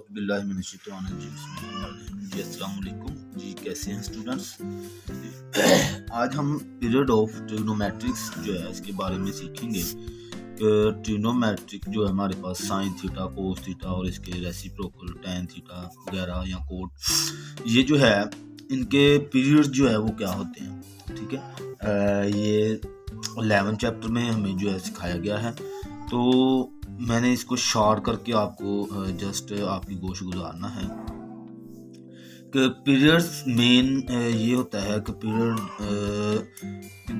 जी अस्सलाम वालेकुम जी, कैसे हैं स्टूडेंट्स। आज हम पीरियड ऑफ ट्रिग्नोमेट्रिक्स जो है इसके बारे में सीखेंगे कि ट्रिग्नोमेट्रिक जो है हमारे पास साइन थीटा, कोस थीटा और इसके रेसिप्रोकल टैन थीटा वगैरह या कोट, ये जो है इनके पीरियड जो है वो क्या होते हैं। ठीक है, ये 11 चैप्टर में हमें जो है सिखाया गया है, तो मैंने इसको शॉर्ट करके आपको जस्ट आपकी गोश गुजारना है कि पीरियड्स मेन ये होता है कि पीरियड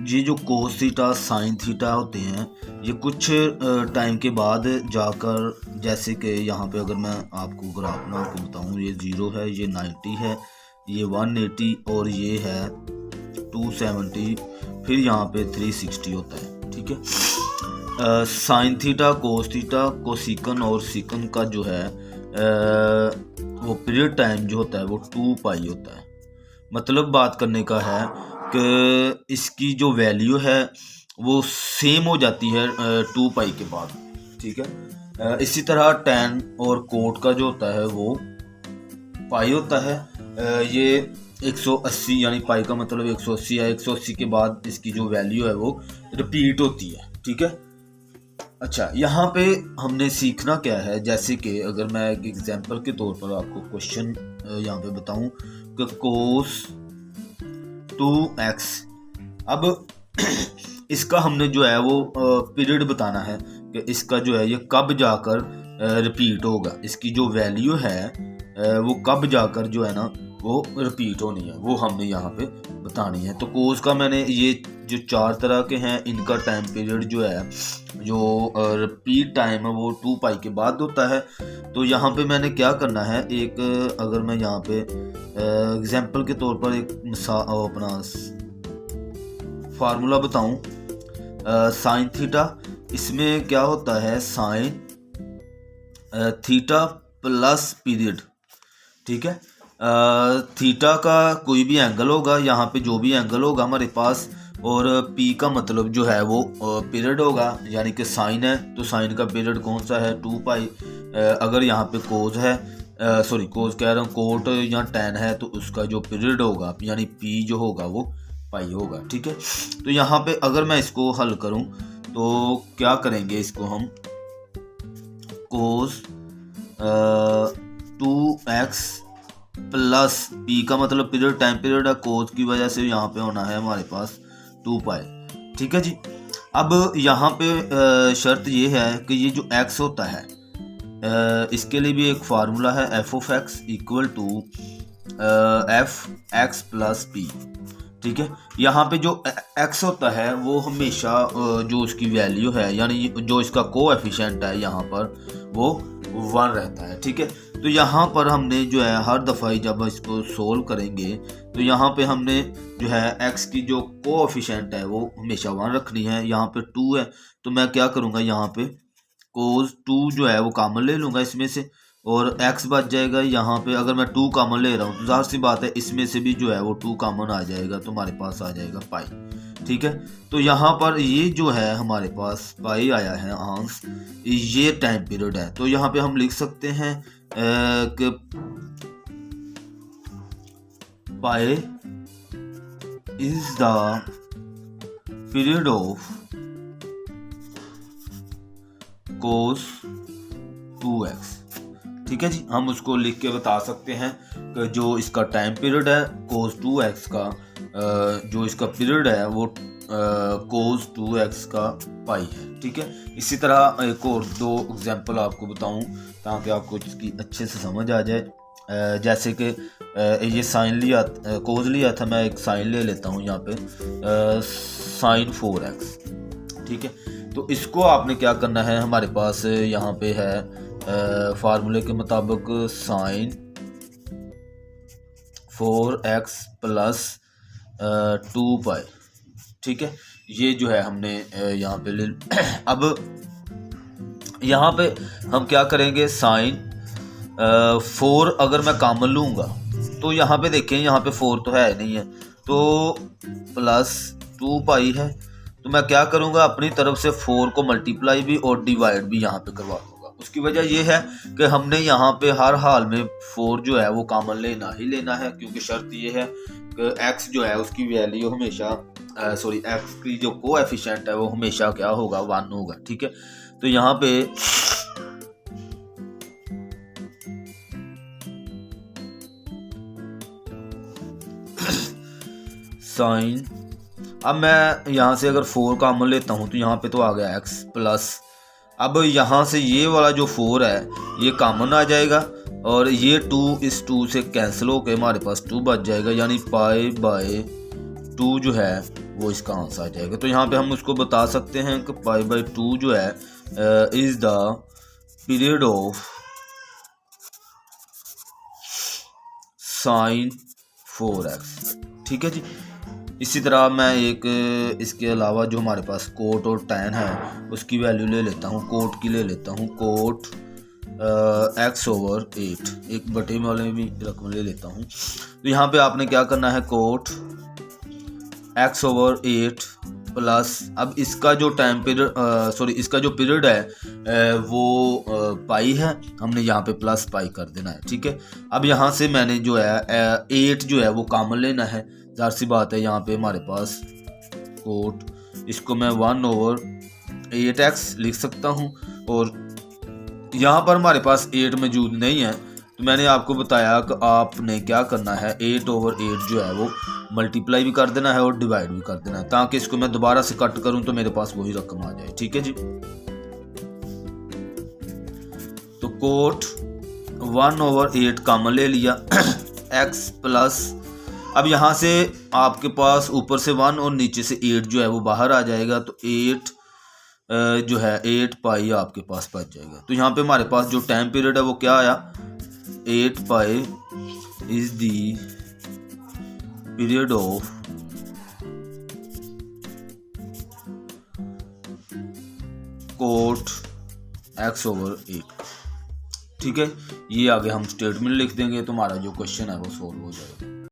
ये जो कोस थीटा साइन थीटा होते हैं ये कुछ टाइम के बाद जाकर, जैसे कि यहाँ पे अगर मैं आपको ग्राफ बना के बताऊँ, ये 0 है, ये 90 है, ये 180 और ये है 270, फिर यहाँ पे 360 होता है। ठीक है, साइन थीटा, कोस थीटा, कोसिकन और सिकन का जो है वो पीरियड टाइम जो होता है वो 2 पाई होता है। मतलब बात करने का है कि इसकी जो वैल्यू है वो सेम हो जाती है 2 पाई के बाद। ठीक है, इसी तरह टैन और कोट का जो होता है वो पाई होता है। ये 180 यानी पाई का मतलब 180 है, 180 के बाद इसकी जो वैल्यू है वो रिपीट होती है। ठीक है, अच्छा, यहाँ पे हमने सीखना क्या है, जैसे कि अगर मैं एक एग्जांपल के तौर पर आपको क्वेश्चन यहाँ पे बताऊँ कि कोस 2x, अब इसका हमने जो है वो पीरियड बताना है कि इसका जो है ये कब जाकर रिपीट होगा, इसकी जो वैल्यू है वो कब जाकर जो है ना वो रिपीट होनी है, वो हमने यहाँ पे बतानी है। तो कोस का मैंने ये जो 4 तरह के हैं इनका टाइम पीरियड जो है, जो रिपीट टाइम है वो 2 पाई के बाद होता है। तो यहाँ पे मैंने क्या करना है, एक अगर मैं यहाँ पे एग्जांपल के तौर पर एक अपना फार्मूला बताऊं, साइन थीटा, इसमें क्या होता है साइन थीटा प्लस पीरियड। ठीक है, थीटा का कोई भी एंगल होगा, यहाँ पे जो भी एंगल होगा हमारे पास, और पी का मतलब जो है वो पीरियड होगा, यानी कि साइन है तो साइन का पीरियड कौन सा है 2 पाई। अगर यहाँ पे कोस है, सॉरी कोस कह रहा हूँ, कोट या टैन है तो उसका जो पीरियड होगा यानी पी जो होगा वो पाई होगा। ठीक है, तो यहाँ पे अगर मैं इसको हल करूँ तो क्या करेंगे, इसको हम कोस 2x प्लस पी का मतलब पीरियड टाइम पीरियड है, कोस की वजह से यहाँ पे होना है हमारे पास 2 पाई। ठीक है जी, अब यहाँ पे शर्त ये है कि ये जो x होता है इसके लिए भी एक फार्मूला है, F of X equal to F X plus P. ठीक है, यहाँ पे जो x होता है वो हमेशा जो उसकी वैल्यू है यानी जो इसका कोएफिशिएंट है यहाँ पर वो 1 रहता है। ठीक है, तो यहाँ पर हमने जो है हर दफ़ा जब इसको सोल्व करेंगे तो यहाँ पे हमने जो है x की जो कोएफिशिएंट है वो हमेशा 1 रखनी है। यहाँ पे 2 है तो मैं क्या करूँगा, यहाँ पे कोस 2 जो है वो कॉमन ले लूँगा इसमें से, और x बच जाएगा। यहाँ पे अगर मैं 2 कॉमन ले रहा हूँ तो जाहिर सी बात है इसमें से भी जो है वो 2 कॉमन आ जाएगा, तो हमारे पास आ जाएगा पाई। ठीक है, तो यहाँ पर ये जो है हमारे पास पाई आया है आंस, ये टाइम पीरियड है। तो यहाँ पे हम लिख सकते हैं कि pi is the period of cos 2x। ठीक है जी, हम उसको लिख के बता सकते हैं कि जो इसका टाइम पीरियड है कोस 2x का, जो इसका पीरियड है वो कोस 2x का पाई है। ठीक है, इसी तरह एक और 2 एग्जांपल आपको बताऊं ताकि आपको इसकी अच्छे से समझ आ जाए। जैसे कि ये साइन लिया, कोस लिया था, मैं एक साइन ले लेता हूं यहाँ पे साइन 4x। ठीक है, तो इसको आपने क्या करना है, हमारे पास यहाँ पे है फार्मूले के मुताबिक साइन 4x प्लस 2 पाई। ठीक है, ये जो है हमने यहाँ पे ले अब यहाँ पे हम क्या करेंगे, साइन 4 अगर मैं कॉमन लूँगा तो यहाँ पे देखें, यहाँ पे 4 तो है नहीं है, तो प्लस 2 पाई है। तो मैं क्या करूँगा, अपनी तरफ से 4 को मल्टीप्लाई भी और डिवाइड भी यहाँ पे करवा दूँगा। उसकी वजह ये है कि हमने यहाँ पे हर हाल में 4 जो है वो कॉमन लेना ही लेना है, क्योंकि शर्त ये है कि x जो है उसकी वैल्यू हमेशा x की जो कोएफिशिएंट है वो हमेशा क्या होगा, 1 होगा। ठीक है, तो यहाँ पे साइन, अब मैं यहाँ से अगर 4 कॉमन लेता हूँ तो यहाँ पे तो आ गया x प्लस, अब यहाँ से ये वाला जो 4 है ये कॉमन आ जाएगा और ये 2 इस 2 से कैंसिल होकर हमारे पास 2 बच जाएगा, यानी पाई बाय 2 जो है वो इसका आंसर आ जाएगा। तो यहाँ पे हम उसको बता सकते हैं कि पाई बाय 2 जो है is the period of sine 4x। ठीक है जी। इसी तरह मैं एक इसके अलावा जो हमारे पास कोट और टैन है उसकी वैल्यू ले लेता हूँ, कोट की ले लेता हूँ, कोट x/8, एक बटे वाले भी रकम ले लेता हूँ। तो यहाँ पे आपने क्या करना है, कोट x/8 प्लस, अब इसका जो टाइम पीरियड इसका जो पीरियड है वो पाई है, हमने यहाँ पे प्लस पाई कर देना है। ठीक है, अब यहाँ से मैंने जो है 8 जो है वो कॉमन लेना है, जाहिर सी बात है यहाँ पे हमारे पास कोट, इसको मैं 1/8x लिख सकता हूँ और यहाँ पर हमारे पास 8 मौजूद नहीं है, तो मैंने आपको बताया कि आपने क्या करना है, 8/8 जो है वो मल्टीप्लाई भी कर देना है और डिवाइड भी कर देना है, ताकि इसको मैं दोबारा से कट करूं तो मेरे पास वही रकम आ जाए। ठीक है जी, तो कोट 1/8 कॉमन ले लिया x प्लस, अब यहाँ से आपके पास ऊपर से 1 और नीचे से 8 जो है वो बाहर आ जाएगा, तो 8 जो है 8 पाई आपके पास बच जाएगा। तो यहाँ पे हमारे पास जो टाइम पीरियड है वो क्या आया, 8 pi is the period of cot x/8। ठीक है, ये आगे हम स्टेटमेंट लिख देंगे तो हमारा जो क्वेश्चन है वो सॉल्व हो जाएगा।